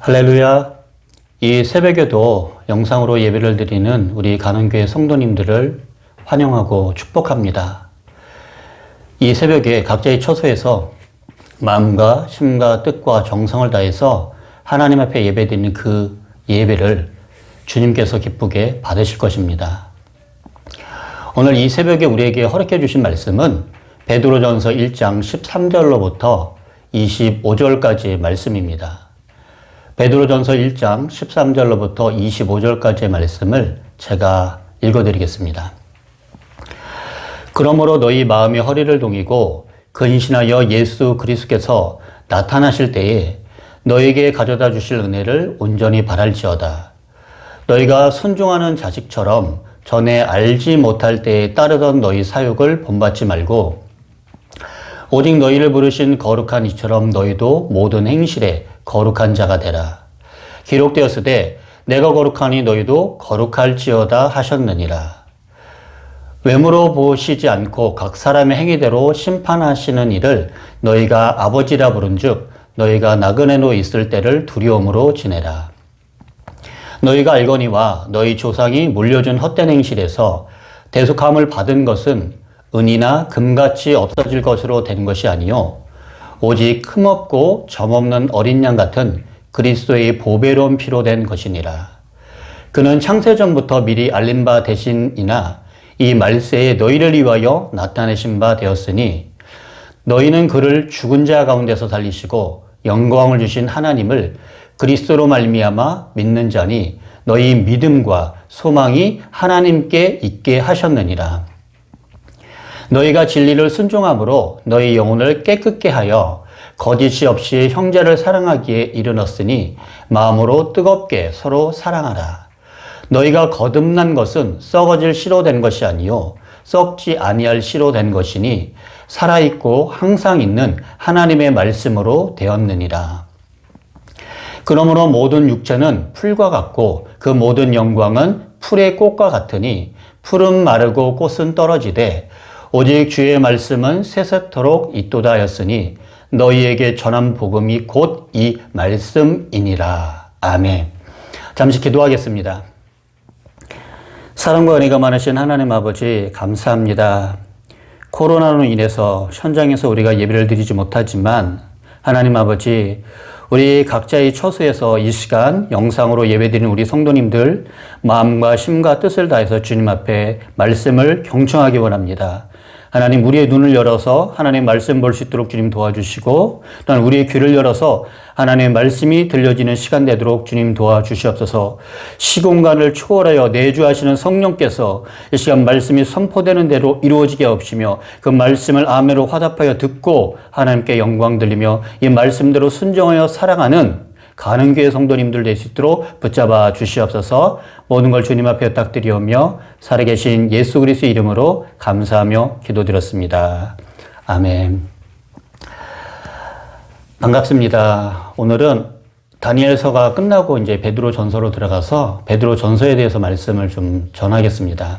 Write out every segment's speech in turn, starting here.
할렐루야. 이 새벽에도 영상으로 예배를 드리는 우리 가는교회 성도님들을 환영하고 축복합니다. 이 새벽에 각자의 처소에서 마음과 심과 뜻과 정성을 다해서 하나님 앞에 예배드리는 그 예배를 주님께서 기쁘게 받으실 것입니다. 오늘 이 새벽에 우리에게 허락해 주신 말씀은 베드로전서 1장 13절로부터 25절까지의 말씀입니다. 베드로전서 1장 13절로부터 25절까지의 말씀을 제가 읽어드리겠습니다. 그러므로 너희 마음의 허리를 동이고 근신하여 예수 그리스도께서 나타나실 때에 너에게 가져다 주실 은혜를 온전히 바랄지어다. 너희가 순종하는 자식처럼 전에 알지 못할 때에 따르던 너희 사욕을 본받지 말고 오직 너희를 부르신 거룩한 이처럼 너희도 모든 행실에 거룩한 자가 되라. 기록되었으되 내가 거룩하니 너희도 거룩할지어다 하셨느니라. 외모로 보시지 않고 각 사람의 행위대로 심판하시는 이를 너희가 아버지라 부른즉 너희가 나그네로 있을 때를 두려움으로 지내라. 너희가 알거니와 너희 조상이 물려준 헛된 행실에서 대속함을 받은 것은 은이나 금같이 없어질 것으로 된 것이 아니요 오직 흠없고 점없는 어린 양 같은 그리스도의 보배로운 피로 된 것이니라. 그는 창세전부터 미리 알린 바 되신이나 이 말세에 너희를 위하여 나타내신 바 되었으니 너희는 그를 죽은 자 가운데서 살리시고 영광을 주신 하나님을 그리스도로 말미암아 믿는 자니 너희 믿음과 소망이 하나님께 있게 하셨느니라. 너희가 진리를 순종함으로 너희 영혼을 깨끗게 하여 거짓이 없이 형제를 사랑하기에 이르렀으니 마음으로 뜨겁게 서로 사랑하라. 너희가 거듭난 것은 썩어질 씨로 된 것이 아니요 썩지 아니할 씨로 된 것이니 살아있고 항상 있는 하나님의 말씀으로 되었느니라. 그러므로 모든 육체는 풀과 같고 그 모든 영광은 풀의 꽃과 같으니 풀은 마르고 꽃은 떨어지되 오직 주의 말씀은 세세토록 있도다 하였으니 너희에게 전한 복음이 곧 이 말씀이니라. 아멘. 잠시 기도하겠습니다. 사랑과 은혜가 많으신 하나님 아버지 감사합니다. 코로나로 인해서 현장에서 우리가 예배를 드리지 못하지만 하나님 아버지 우리 각자의 처소에서 이 시간 영상으로 예배드리는 우리 성도님들 마음과 심과 뜻을 다해서 주님 앞에 말씀을 경청하기 원합니다. 하나님 우리의 눈을 열어서 하나님의 말씀 볼 수 있도록 주님 도와주시고 또한 우리의 귀를 열어서 하나님의 말씀이 들려지는 시간 되도록 주님 도와주시옵소서. 시공간을 초월하여 내주하시는 성령께서 이 시간 말씀이 선포되는 대로 이루어지게 하옵시며 그 말씀을 아멘으로 화답하여 듣고 하나님께 영광 돌리며 이 말씀대로 순종하여 살아가는 가는교회 성도님들 될 수 있도록 붙잡아 주시옵소서. 모든 걸 주님 앞에 부탁드리오며 살아계신 예수 그리스도의 이름으로 감사하며 기도드렸습니다. 아멘. 반갑습니다. 오늘은 다니엘서가 끝나고 이제 베드로 전서로 들어가서 베드로 전서에 대해서 말씀을 좀 전하겠습니다.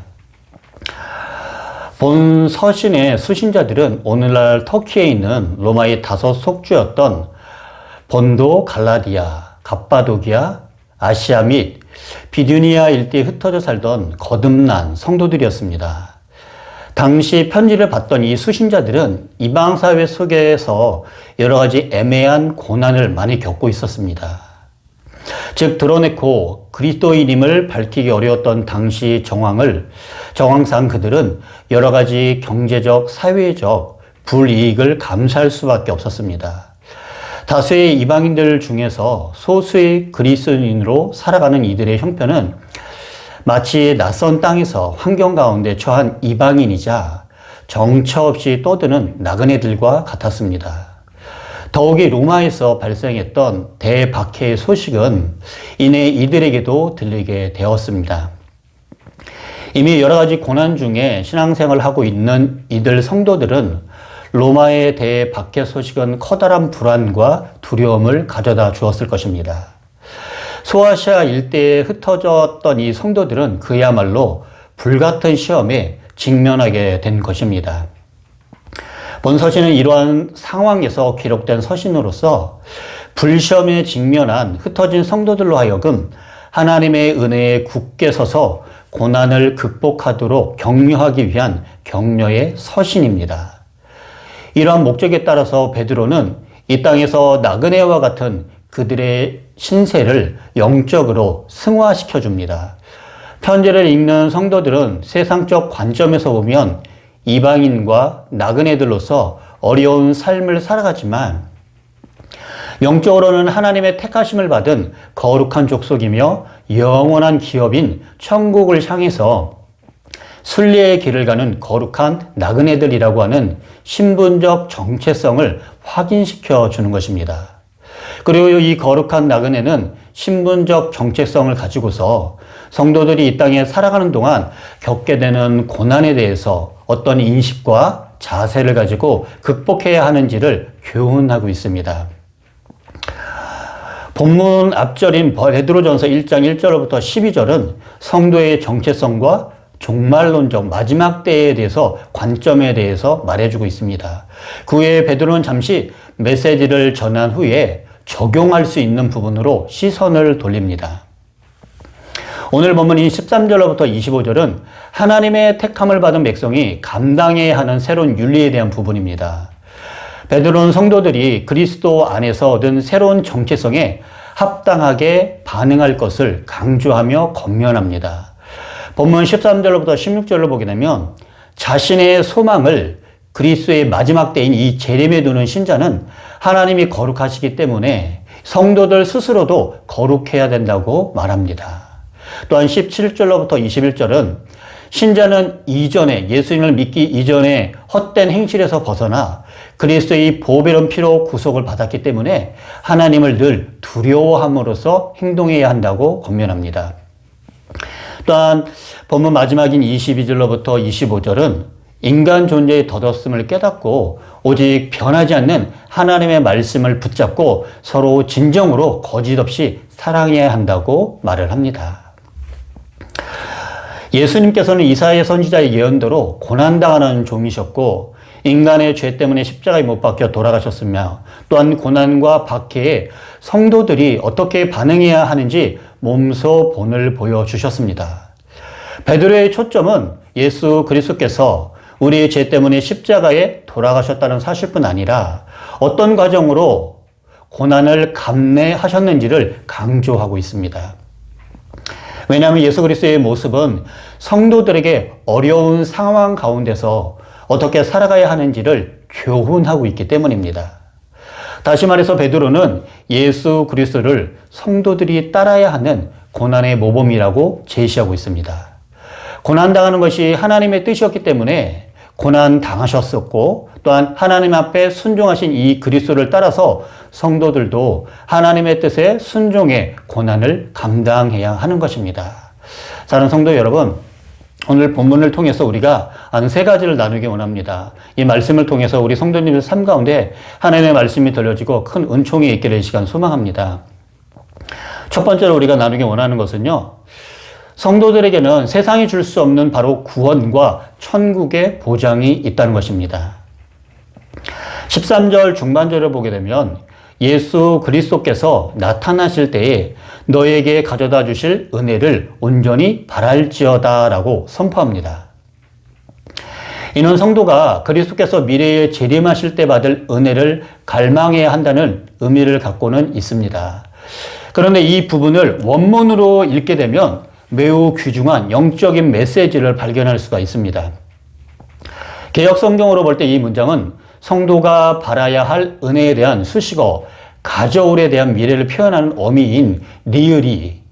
본 서신의 수신자들은 오늘날 터키에 있는 로마의 5 속주였던 본도, 갈라디아, 갑바도기아, 아시아 및 비두니아 일대에 흩어져 살던 거듭난 성도들이었습니다. 당시 편지를 받던 이 수신자들은 이방 사회 속에서 여러 가지 애매한 고난을 많이 겪고 있었습니다. 즉 드러내고 그리스도인임을 밝히기 어려웠던 당시 정황상 그들은 여러 가지 경제적, 사회적 불이익을 감수할 수밖에 없었습니다. 다수의 이방인들 중에서 소수의 그리스도인으로 살아가는 이들의 형편은 마치 낯선 땅에서 환경 가운데 처한 이방인이자 정처 없이 떠드는 나그네들과 같았습니다. 더욱이 로마에서 발생했던 대박해의 소식은 이내 이들에게도 들리게 되었습니다. 이미 여러 가지 고난 중에 신앙생활을 하고 있는 이들 성도들은 로마의 대박해 소식은 커다란 불안과 두려움을 가져다 주었을 것입니다. 소아시아 일대에 흩어졌던 이 성도들은 그야말로 불같은 시험에 직면하게 된 것입니다. 본 서신은 이러한 상황에서 기록된 서신으로서 불시험에 직면한 흩어진 성도들로 하여금 하나님의 은혜에 굳게 서서 고난을 극복하도록 격려하기 위한 격려의 서신입니다. 이러한 목적에 따라서 베드로는 이 땅에서 나그네와 같은 그들의 신세를 영적으로 승화시켜 줍니다. 편지를 읽는 성도들은 세상적 관점에서 보면 이방인과 나그네들로서 어려운 삶을 살아가지만 영적으로는 하나님의 택하심을 받은 거룩한 족속이며 영원한 기업인 천국을 향해서 순례의 길을 가는 거룩한 나그네들이라고 하는 신분적 정체성을 확인시켜 주는 것입니다. 그리고 이 거룩한 나그네는 신분적 정체성을 가지고서 성도들이 이 땅에 살아가는 동안 겪게 되는 고난에 대해서 어떤 인식과 자세를 가지고 극복해야 하는지를 교훈하고 있습니다. 본문 앞절인 베드로전서 1장 1절부터 12절은 성도의 정체성과 종말론적 마지막 때에 대해서 관점에 대해서 말해주고 있습니다. 그 후에 베드로는 잠시 메시지를 전한 후에 적용할 수 있는 부분으로 시선을 돌립니다. 오늘 본문인 13절로부터 25절은 하나님의 택함을 받은 백성이 감당해야 하는 새로운 윤리에 대한 부분입니다. 베드로는 성도들이 그리스도 안에서 얻은 새로운 정체성에 합당하게 반응할 것을 강조하며 권면합니다. 본문 13절로부터 16절로 보게 되면 자신의 소망을 그리스도의 마지막 때인 이 재림에 두는 신자는 하나님이 거룩하시기 때문에 성도들 스스로도 거룩해야 된다고 말합니다. 또한 17절로부터 21절은 신자는 이전에 예수님을 믿기 이전에 헛된 행실에서 벗어나 그리스도의 보배로운 피로 구속을 받았기 때문에 하나님을 늘 두려워함으로써 행동해야 한다고 권면합니다. 또한 본문 마지막인 22절로부터 25절은 인간 존재의 덧없음을 깨닫고 오직 변하지 않는 하나님의 말씀을 붙잡고 서로 진정으로 거짓 없이 사랑해야 한다고 말을 합니다. 예수님께서는 이사야 선지자의 예언대로 고난당하는 종이셨고 인간의 죄 때문에 십자가에 못 박혀 돌아가셨으며 또한 고난과 박해에 성도들이 어떻게 반응해야 하는지 몸소 본을 보여주셨습니다. 베드로의 초점은 예수 그리스도께서 우리의 죄 때문에 십자가에 돌아가셨다는 사실뿐 아니라 어떤 과정으로 고난을 감내하셨는지를 강조하고 있습니다. 왜냐하면 예수 그리스도의 모습은 성도들에게 어려운 상황 가운데서 어떻게 살아가야 하는지를 교훈하고 있기 때문입니다. 다시 말해서 베드로는 예수 그리스도를 성도들이 따라야 하는 고난의 모범이라고 제시하고 있습니다. 고난당하는 것이 하나님의 뜻이었기 때문에 고난 당하셨었고 또한 하나님 앞에 순종하신 이 그리스도를 따라서 성도들도 하나님의 뜻에 순종해 고난을 감당해야 하는 것입니다. 사랑하는 성도 여러분, 오늘 본문을 통해서 우리가 한 세 가지를 나누기 원합니다. 이 말씀을 통해서 우리 성도님들 삶 가운데 하나님의 말씀이 들려지고 큰 은총이 있게 될 시간 소망합니다. 첫 번째로 우리가 나누기 원하는 것은요, 성도들에게는 세상이 줄 수 없는 바로 구원과 천국의 보장이 있다는 것입니다. 13절 중반절을 보게 되면 예수 그리스도께서 나타나실 때에 너에게 가져다 주실 은혜를 온전히 바랄지어다 라고 선포합니다. 이는 성도가 그리스도께서 미래에 재림하실 때 받을 은혜를 갈망해야 한다는 의미를 갖고는 있습니다. 그런데 이 부분을 원문으로 읽게 되면 매우 귀중한 영적인 메시지를 발견할 수가 있습니다. 개역 성경으로 볼 때 이 문장은 성도가 바라야 할 은혜에 대한 수식어, 가져올에 대한 미래를 표현하는 어미인 리을이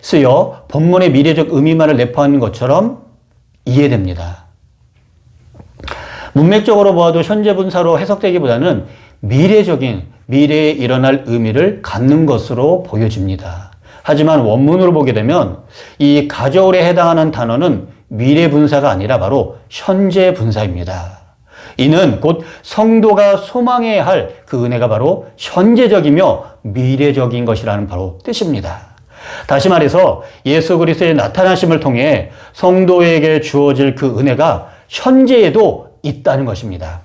쓰여 본문의 미래적 의미만을 내포하는 것처럼 이해됩니다. 문맥적으로 보아도 현재 분사로 해석되기보다는 미래적인, 미래에 일어날 의미를 갖는 것으로 보여집니다. 하지만 원문으로 보게 되면 이 가져올에 해당하는 단어는 미래 분사가 아니라 바로 현재 분사입니다. 이는 곧 성도가 소망해야 할 그 은혜가 바로 현재적이며 미래적인 것이라는 바로 뜻입니다. 다시 말해서 예수 그리스도의 나타나심을 통해 성도에게 주어질 그 은혜가 현재에도 있다는 것입니다.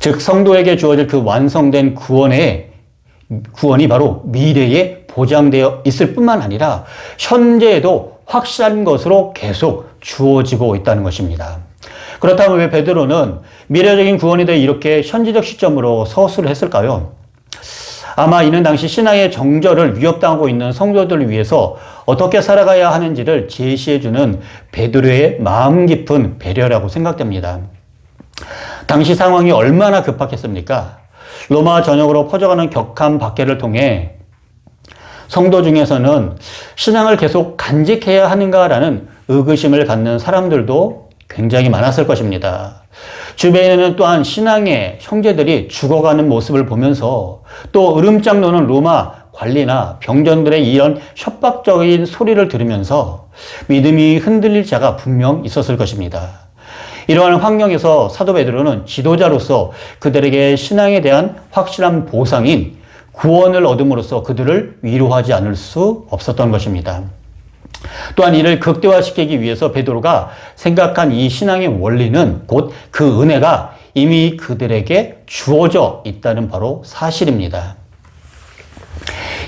즉 성도에게 주어질 그 완성된 구원의 구원이 바로 미래에 보장되어 있을 뿐만 아니라 현재에도 확실한 것으로 계속 주어지고 있다는 것입니다. 그렇다면 왜 베드로는 미래적인 구원에 대해 이렇게 현재적 시점으로 서술을 했을까요? 아마 이는 당시 신앙의 정절을 위협당하고 있는 성도들을 위해서 어떻게 살아가야 하는지를 제시해주는 베드로의 마음 깊은 배려라고 생각됩니다. 당시 상황이 얼마나 급박했습니까? 로마 전역으로 퍼져가는 격한 박해를 통해 성도 중에서는 신앙을 계속 간직해야 하는가라는 의구심을 갖는 사람들도 굉장히 많았을 것입니다. 주변에는 또한 신앙의 형제들이 죽어가는 모습을 보면서 또 으름장 노는 로마 관리나 병전들의 이런 협박적인 소리를 들으면서 믿음이 흔들릴 자가 분명 있었을 것입니다. 이러한 환경에서 사도 베드로는 지도자로서 그들에게 신앙에 대한 확실한 보상인 구원을 얻음으로써 그들을 위로하지 않을 수 없었던 것입니다. 또한 이를 극대화시키기 위해서 베드로가 생각한 이 신앙의 원리는 곧 그 은혜가 이미 그들에게 주어져 있다는 바로 사실입니다.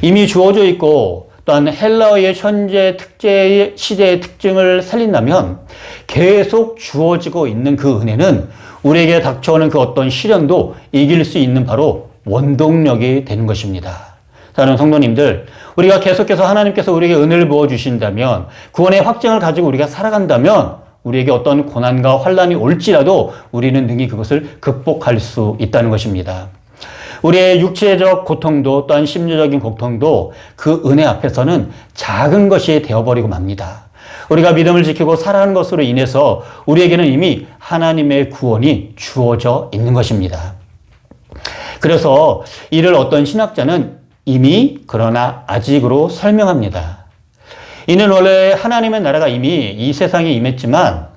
이미 주어져 있고 또한 헬라어의 현재 시제의 특징을 살린다면 계속 주어지고 있는 그 은혜는 우리에게 닥쳐오는 그 어떤 시련도 이길 수 있는 바로 원동력이 되는 것입니다. 사랑하는 성도님들, 우리가 계속해서 하나님께서 우리에게 은혜를 부어주신다면, 구원의 확증을 가지고 우리가 살아간다면 우리에게 어떤 고난과 환난이 올지라도 우리는 능히 그것을 극복할 수 있다는 것입니다. 우리의 육체적 고통도 또한 심리적인 고통도 그 은혜 앞에서는 작은 것이 되어버리고 맙니다. 우리가 믿음을 지키고 살아가는 것으로 인해서 우리에게는 이미 하나님의 구원이 주어져 있는 것입니다. 그래서 이를 어떤 신학자는 이미 그러나 아직으로 설명합니다. 이는 원래 하나님의 나라가 이미 이 세상에 임했지만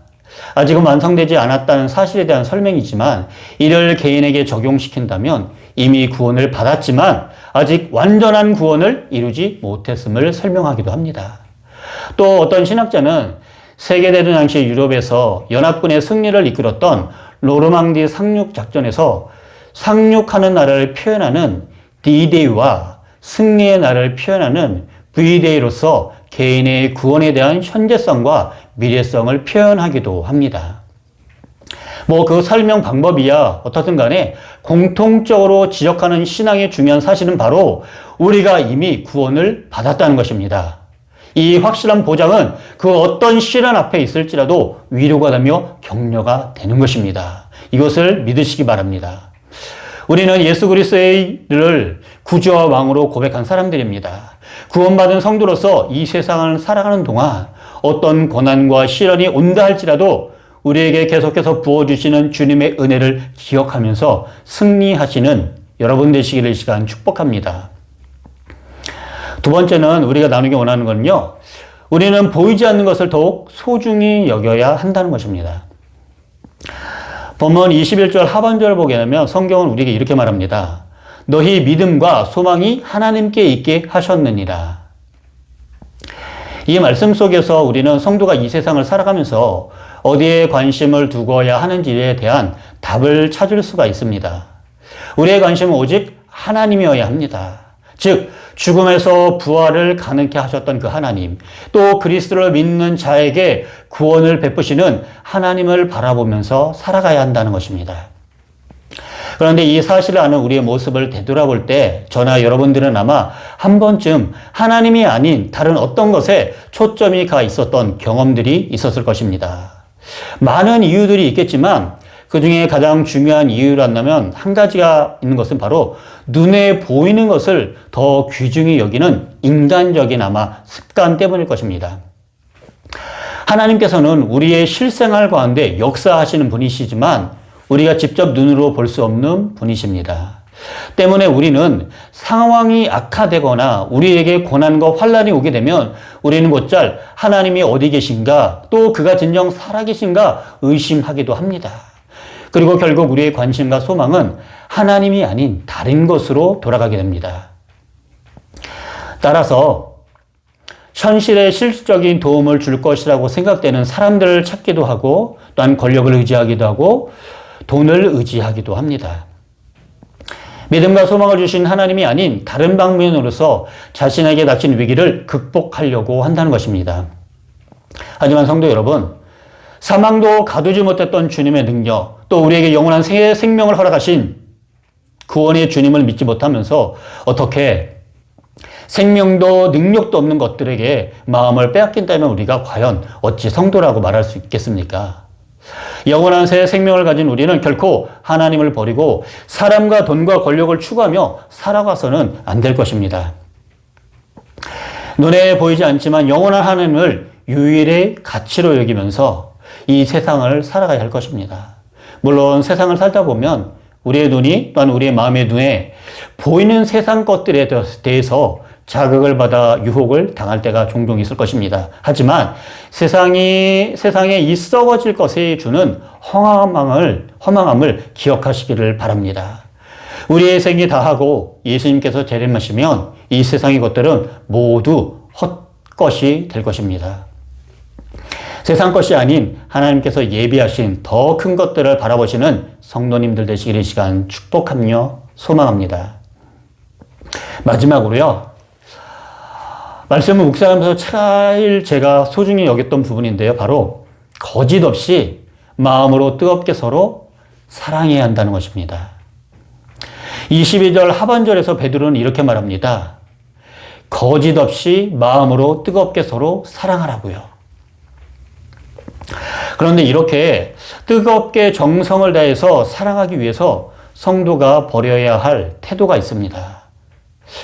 아직은 완성되지 않았다는 사실에 대한 설명이지만 이를 개인에게 적용시킨다면 이미 구원을 받았지만 아직 완전한 구원을 이루지 못했음을 설명하기도 합니다. 또 어떤 신학자는 세계대전 당시 유럽에서 연합군의 승리를 이끌었던 노르망디 상륙작전에서 상륙하는 날을 표현하는 D-Day와 승리의 날을 표현하는 V-Day로서 개인의 구원에 대한 현재성과 미래성을 표현하기도 합니다. 그 설명 방법이야 어떻든 간에 공통적으로 지적하는 신앙의 중요한 사실은 바로 우리가 이미 구원을 받았다는 것입니다. 이 확실한 보장은 그 어떤 시련 앞에 있을지라도 위로가 되며 격려가 되는 것입니다. 이것을 믿으시기 바랍니다. 우리는 예수 그리스도를 구주와 왕으로 고백한 사람들입니다. 구원받은 성도로서 이 세상을 살아가는 동안 어떤 고난과 시련이 온다 할지라도 우리에게 계속해서 부어주시는 주님의 은혜를 기억하면서 승리하시는 여러분 되시기를 이 시간 축복합니다. 두 번째는 우리가 나누기 원하는 것은요, 우리는 보이지 않는 것을 더욱 소중히 여겨야 한다는 것입니다. 본문 21절 하반절을 보게 되면 성경은 우리에게 이렇게 말합니다. 너희 믿음과 소망이 하나님께 있게 하셨느니라. 이 말씀 속에서 우리는 성도가 이 세상을 살아가면서 어디에 관심을 두어야 하는지에 대한 답을 찾을 수가 있습니다. 우리의 관심은 오직 하나님이어야 합니다. 즉 죽음에서 부활을 가능케 하셨던 그 하나님, 또 그리스도를 믿는 자에게 구원을 베푸시는 하나님을 바라보면서 살아가야 한다는 것입니다. 그런데 이 사실을 아는 우리의 모습을 되돌아볼 때 저나 여러분들은 아마 한 번쯤 하나님이 아닌 다른 어떤 것에 초점이 가 있었던 경험들이 있었을 것입니다. 많은 이유들이 있겠지만 그 중에 가장 중요한 이유라면 한 가지가 있는 것은 바로 눈에 보이는 것을 더 귀중히 여기는 인간적인 아마 습관 때문일 것입니다. 하나님께서는 우리의 실생활 가운데 역사하시는 분이시지만 우리가 직접 눈으로 볼 수 없는 분이십니다. 때문에 우리는 상황이 악화되거나 우리에게 고난과 환난이 오게 되면 우리는 곧잘 하나님이 어디 계신가, 또 그가 진정 살아계신가 의심하기도 합니다. 그리고 결국 우리의 관심과 소망은 하나님이 아닌 다른 것으로 돌아가게 됩니다. 따라서 현실에 실질적인 도움을 줄 것이라고 생각되는 사람들을 찾기도 하고 또한 권력을 의지하기도 하고 돈을 의지하기도 합니다. 믿음과 소망을 주신 하나님이 아닌 다른 방면으로서 자신에게 닥친 위기를 극복하려고 한다는 것입니다. 하지만 성도 여러분, 사망도 가두지 못했던 주님의 능력, 또 우리에게 영원한 생명을 허락하신 구원의 주님을 믿지 못하면서 어떻게 생명도 능력도 없는 것들에게 마음을 빼앗긴다면 우리가 과연 어찌 성도라고 말할 수 있겠습니까? 영원한 새 생명을 가진 우리는 결코 하나님을 버리고 사람과 돈과 권력을 추구하며 살아가서는 안 될 것입니다. 눈에 보이지 않지만 영원한 하나님을 유일의 가치로 여기면서 이 세상을 살아가야 할 것입니다. 물론 세상을 살다 보면 우리의 눈이 또한 우리의 마음의 눈에 보이는 세상 것들에 대해서 자극을 받아 유혹을 당할 때가 종종 있을 것입니다. 하지만 세상에 이 썩어질 것에 주는 허망함을 기억하시기를 바랍니다. 우리의 생이 다하고 예수님께서 재림하시면 이 세상의 것들은 모두 헛것이 될 것입니다. 세상 것이 아닌 하나님께서 예비하신 더 큰 것들을 바라보시는 성도님들 되시기를 이 시간 축복하며 소망합니다. 마지막으로요. 말씀을 묵상하면서 제일 제가 소중히 여겼던 부분인데요. 바로 거짓 없이 마음으로 뜨겁게 서로 사랑해야 한다는 것입니다. 22절 하반절에서 베드로는 이렇게 말합니다. 거짓 없이 마음으로 뜨겁게 서로 사랑하라고요. 그런데 이렇게 뜨겁게 정성을 다해서 사랑하기 위해서 성도가 버려야 할 태도가 있습니다.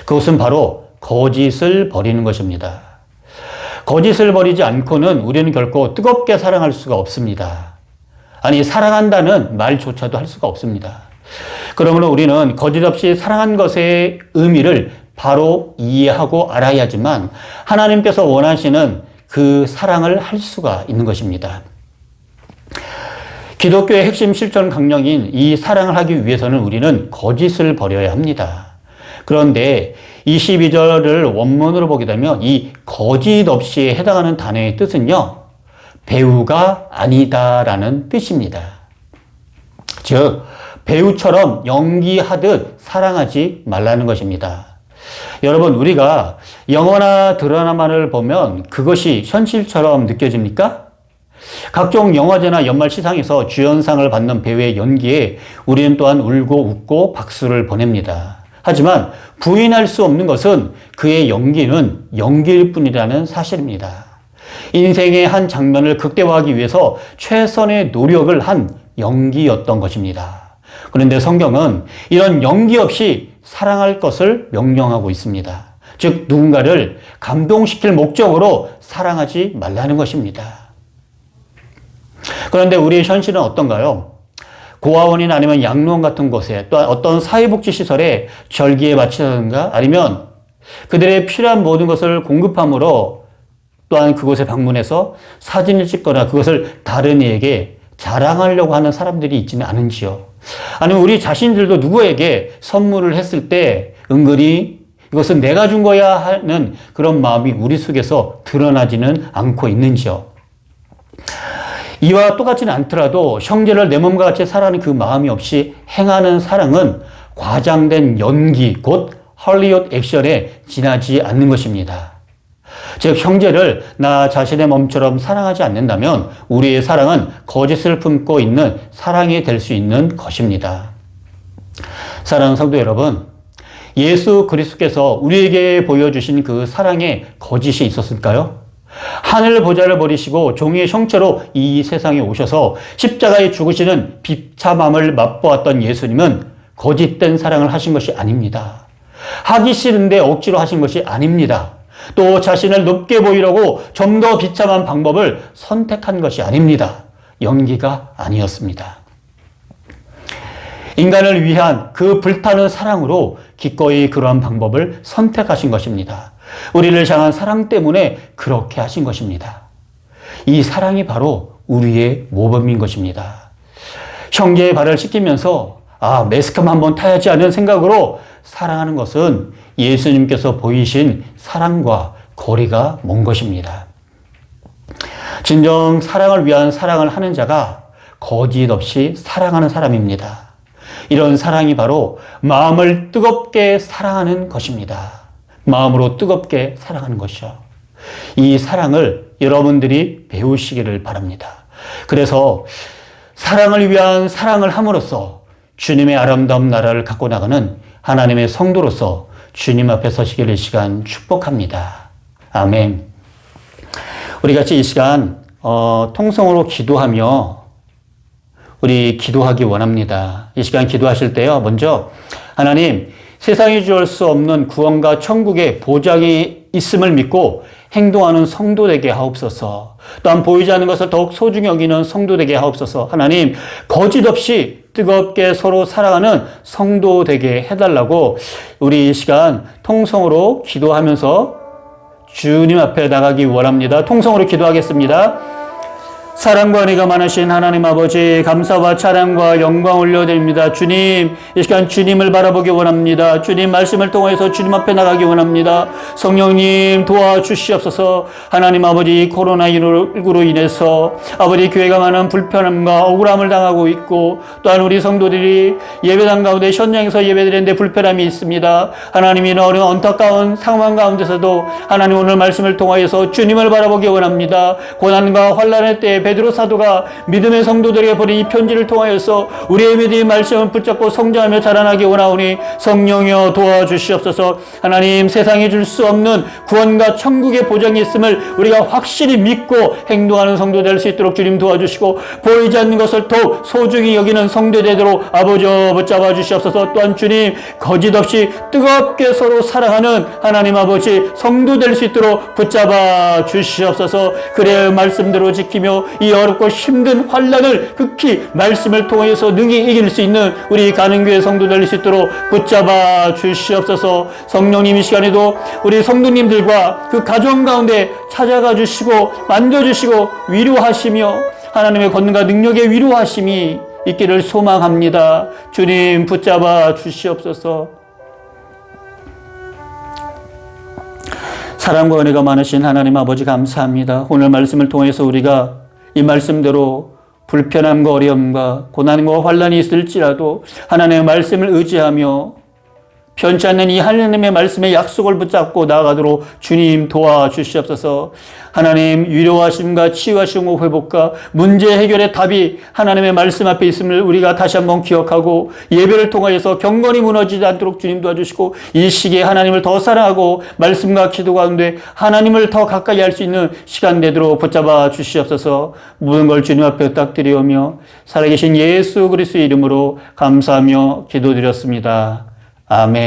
그것은 바로 거짓을 버리는 것입니다. 거짓을 버리지 않고는 우리는 결코 뜨겁게 사랑할 수가 없습니다. 아니, 사랑한다는 말조차도 할 수가 없습니다. 그러므로 우리는 거짓 없이 사랑한 것의 의미를 바로 이해하고 알아야지만 하나님께서 원하시는 그 사랑을 할 수가 있는 것입니다. 기독교의 핵심 실천 강령인 이 사랑을 하기 위해서는 우리는 거짓을 버려야 합니다. 그런데 22절을 원문으로 보게 되면 이 거짓 없이에 해당하는 단어의 뜻은요, 배우가 아니다라는 뜻입니다. 즉, 배우처럼 연기하듯 사랑하지 말라는 것입니다. 여러분, 우리가 영화나 드라마를 보면 그것이 현실처럼 느껴집니까? 각종 영화제나 연말 시상에서 주연상을 받는 배우의 연기에 우리는 또한 울고 웃고 박수를 보냅니다. 하지만 부인할 수 없는 것은 그의 연기는 연기일 뿐이라는 사실입니다. 인생의 한 장면을 극대화하기 위해서 최선의 노력을 한 연기였던 것입니다. 그런데 성경은 이런 연기 없이 사랑할 것을 명령하고 있습니다. 즉, 누군가를 감동시킬 목적으로 사랑하지 말라는 것입니다. 그런데 우리의 현실은 어떤가요? 고아원이나 아니면 양로원 같은 곳에 또한 어떤 사회복지시설에 절기에 마치든가 아니면 그들의 필요한 모든 것을 공급함으로 또한 그곳에 방문해서 사진을 찍거나 그것을 다른 이에게 자랑하려고 하는 사람들이 있지는 않은지요. 아니면 우리 자신들도 누구에게 선물을 했을 때 은근히 이것은 내가 준 거야 하는 그런 마음이 우리 속에서 드러나지는 않고 있는지요. 이와 똑같지는 않더라도 형제를 내 몸과 같이 사랑하는 그 마음이 없이 행하는 사랑은 과장된 연기, 곧 헐리우드 액션에 지나지 않는 것입니다. 즉, 형제를 나 자신의 몸처럼 사랑하지 않는다면 우리의 사랑은 거짓을 품고 있는 사랑이 될 수 있는 것입니다. 사랑하는 성도 여러분, 예수 그리스도께서 우리에게 보여주신 그 사랑에 거짓이 있었을까요? 하늘 보좌를 버리시고 종의 형체로 이 세상에 오셔서 십자가에 죽으시는 비참함을 맛보았던 예수님은 거짓된 사랑을 하신 것이 아닙니다. 하기 싫은데 억지로 하신 것이 아닙니다. 또 자신을 높게 보이려고 좀 더 비참한 방법을 선택한 것이 아닙니다. 연기가 아니었습니다. 인간을 위한 그 불타는 사랑으로 기꺼이 그러한 방법을 선택하신 것입니다. 우리를 향한 사랑 때문에 그렇게 하신 것입니다. 이 사랑이 바로 우리의 모범인 것입니다. 형제의 발을 씻기면서 매스컴 한번 타야지 하는 생각으로 사랑하는 것은 예수님께서 보이신 사랑과 거리가 먼 것입니다. 진정 사랑을 위한 사랑을 하는 자가 거짓 없이 사랑하는 사람입니다. 이런 사랑이 바로 마음을 뜨겁게 사랑하는 것입니다. 마음으로 뜨겁게 사랑하는 것이요. 이 사랑을 여러분들이 배우시기를 바랍니다. 그래서 사랑을 위한 사랑을 함으로써 주님의 아름다운 나라를 갖고 나가는 하나님의 성도로서 주님 앞에 서시기를 이 시간 축복합니다. 아멘. 우리 같이 이 시간 통성으로 기도하며 우리 기도하기 원합니다. 이 시간 기도하실 때요, 먼저 하나님, 세상이 주할 수 없는 구원과 천국의 보장이 있음을 믿고 행동하는 성도 되게 하옵소서. 또한 보이지 않는 것을 더욱 소중히 여기는 성도 되게 하옵소서. 하나님, 거짓 없이 뜨겁게 서로 사랑하는 성도 되게 해달라고 우리 이 시간 통성으로 기도하면서 주님 앞에 나가기 원합니다. 통성으로 기도하겠습니다. 사랑과 은혜가 많으신 하나님 아버지, 감사와 찬양과 영광 올려드립니다. 주님, 이 시간 주님을 바라보기 원합니다. 주님 말씀을 통해서 주님 앞에 나가기 원합니다. 성령님 도와주시옵소서. 하나님 아버지, 코로나19로 인해서 아버지 교회가 많은 불편함과 억울함을 당하고 있고, 또한 우리 성도들이 예배당 가운데 현장에서 예배드리는데 불편함이 있습니다. 하나님이 어려운 안타까운 상황 가운데서도 하나님 오늘 말씀을 통하여서 주님을 바라보기 원합니다. 고난과 환난의 때에 베드로 사도가 믿음의 성도들에게 보낸 이 편지를 통하여서 우리의 믿음의 말씀을 붙잡고 성장하며 자라나기 원하오니 성령이여 도와주시옵소서. 하나님, 세상에 줄 수 없는 구원과 천국의 보장이 있음을 우리가 확실히 믿고 행동하는 성도 될 수 있도록 주님 도와주시고, 보이지 않는 것을 더욱 소중히 여기는 성도 되도록 아버지 붙잡아 주시옵소서. 또한 주님, 거짓 없이 뜨겁게 서로 사랑하는 하나님 아버지 성도 될 수 있도록 붙잡아 주시옵소서. 그래야 말씀대로 지키며 이 어렵고 힘든 환난을 극히 말씀을 통해서 능히 이길 수 있는 우리 가는교회 성도 될 수 있도록 붙잡아 주시옵소서. 성령님, 이 시간에도 우리 성도님들과 그 가정 가운데 찾아가 주시고 만져주시고 위로하시며 하나님의 권능과 능력의 위로하심이 있기를 소망합니다. 주님 붙잡아 주시옵소서. 사랑과 은혜가 많으신 하나님 아버지 감사합니다. 오늘 말씀을 통해서 우리가 이 말씀대로 불편함과 어려움과 고난과 환난이 있을지라도 하나님의 말씀을 의지하며 편치 않는 이 하나님의 말씀의 약속을 붙잡고 나아가도록 주님 도와주시옵소서. 하나님, 위로하심과 치유하심과 회복과 문제 해결의 답이 하나님의 말씀 앞에 있음을 우리가 다시 한번 기억하고 예배를 통하여서 경건이 무너지지 않도록 주님 도와주시고, 이 시기에 하나님을 더 사랑하고 말씀과 기도 가운데 하나님을 더 가까이 할 수 있는 시간 되도록 붙잡아 주시옵소서. 모든 걸 주님 앞에 부탁드리오며 살아계신 예수 그리스도의 이름으로 감사하며 기도드렸습니다. 아멘.